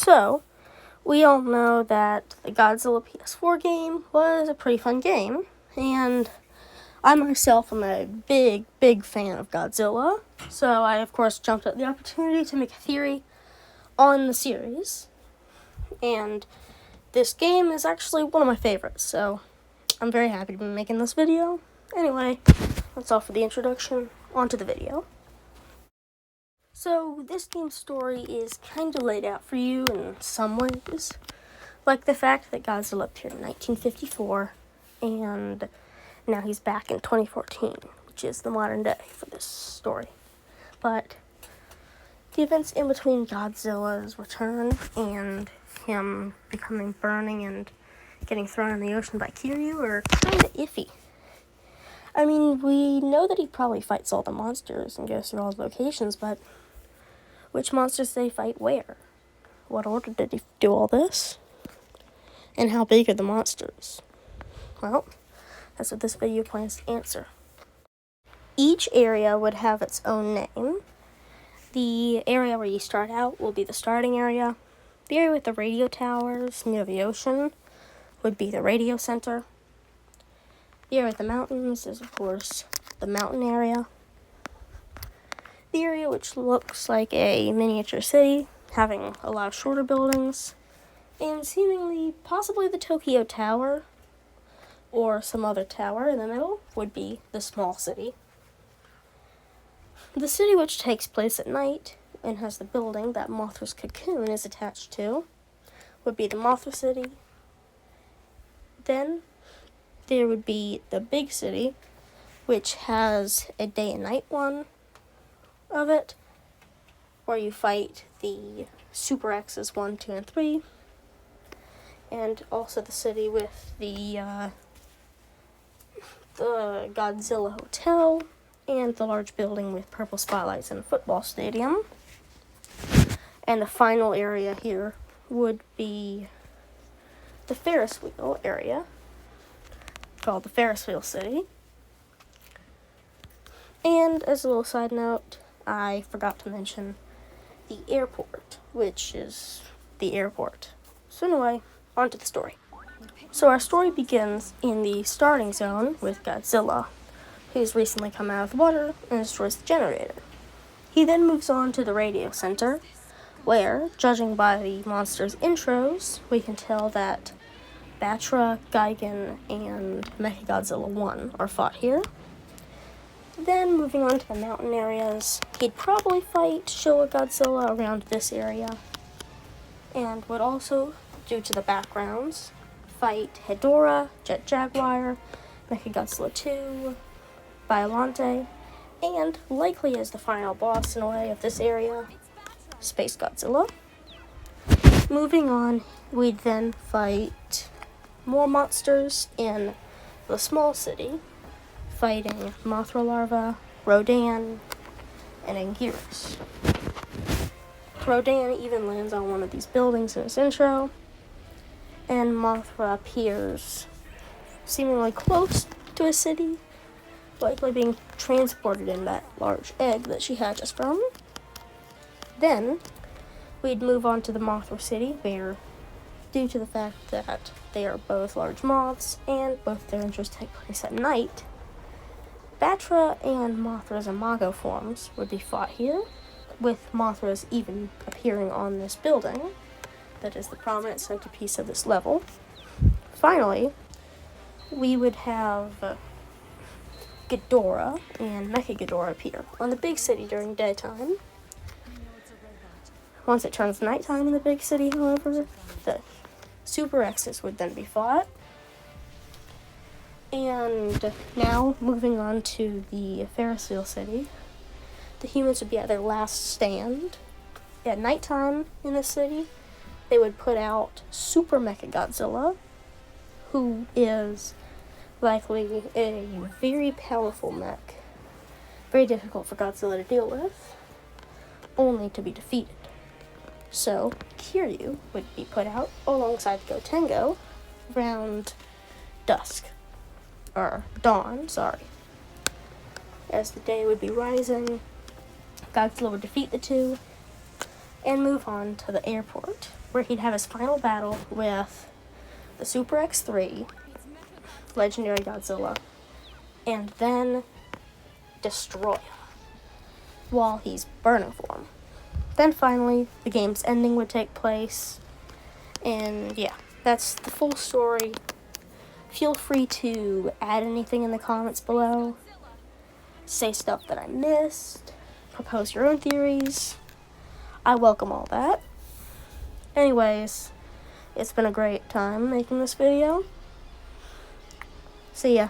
So, we all know that the Godzilla PS4 game was a pretty fun game, and I myself am a big fan of Godzilla, so I of course jumped at the opportunity to make a theory on the series, and this game is actually one of my favorites, so I'm very happy to be making this video. Anyway, that's all for the introduction. On to the video. So, this game's story is kind of laid out for you in some ways, like the fact that Godzilla appeared in 1954, and now he's back in 2014, which is the modern day for this story. But the events in between Godzilla's return and him becoming burning and getting thrown in the ocean by Kiryu are kind of iffy. I mean, we know that he probably fights all the monsters and goes through all the locations, but which monsters did he fight where? What order did he do all this? And how big are the monsters? Well, that's what this video plans to answer. Each area would have its own name. The area where you start out will be the starting area. The area with the radio towers near the ocean would be the radio center. The area with the mountains is, of course, the mountain area. The area which looks like a miniature city, having a lot of shorter buildings, and seemingly possibly the Tokyo Tower, or some other tower in the middle, would be the small city. The city which takes place at night, and has the building that Mothra's cocoon is attached to, would be the Mothra City. Then there would be the big city, which has a day and night one of it, where you fight the Super X's 1, 2, and 3, and also the city with the Godzilla Hotel, and the large building with purple spotlights and a football stadium. And the final area here would be the Ferris wheel area, called the Ferris Wheel City. And as a little side note, I forgot to mention the airport, which is the airport. So anyway, on to the story. So our story begins in the starting zone with Godzilla, who's recently come out of the water and destroys the generator. He then moves on to the radio center, where, judging by the monster's intros, we can tell that Batra, Gigan, and Mechagodzilla 1 are fought here. Then, moving on to the mountain areas, he'd probably fight Showa Godzilla around this area, and would also, due to the backgrounds, fight Hedorah, Jet Jaguar, Mechagodzilla 2, Biollante, and, likely as the final boss in a way of this area, Space Godzilla. Moving on, we'd then fight more monsters in the small city, fighting Mothra larva, Rodan, and Anguirus. Rodan even lands on one of these buildings in his intro, and Mothra appears seemingly close to a city, likely being transported in that large egg that she had just from. Then, we'd move on to the Mothra City, where, due to the fact that they are both large moths, and both their intros take place at night, Batra and Mothra's imago forms would be fought here, with Mothra's even appearing on this building, that is the prominent centerpiece of this level. Finally, we would have Ghidorah and Mechaghidorah appear on the big city during daytime. Once it turns nighttime in the big city, however, the Super X's would then be fought. And now, moving on to the Ferris Wheel City, the humans would be at their last stand. At nighttime in the city, they would put out Super Mechagodzilla, who is likely a very powerful mech, very difficult for Godzilla to deal with, only to be defeated. So, Kiryu would be put out alongside Gotengo around dawn. As the day would be rising, Godzilla would defeat the two, and move on to the airport, where he'd have his final battle with the Super X3, Legendary Godzilla, and then destroy him while he's burning for him. Then finally, the game's ending would take place, and yeah, that's the full story. Feel free to add anything in the comments below, say stuff that I missed, propose your own theories. I welcome all that. Anyways, it's been a great time making this video. See ya.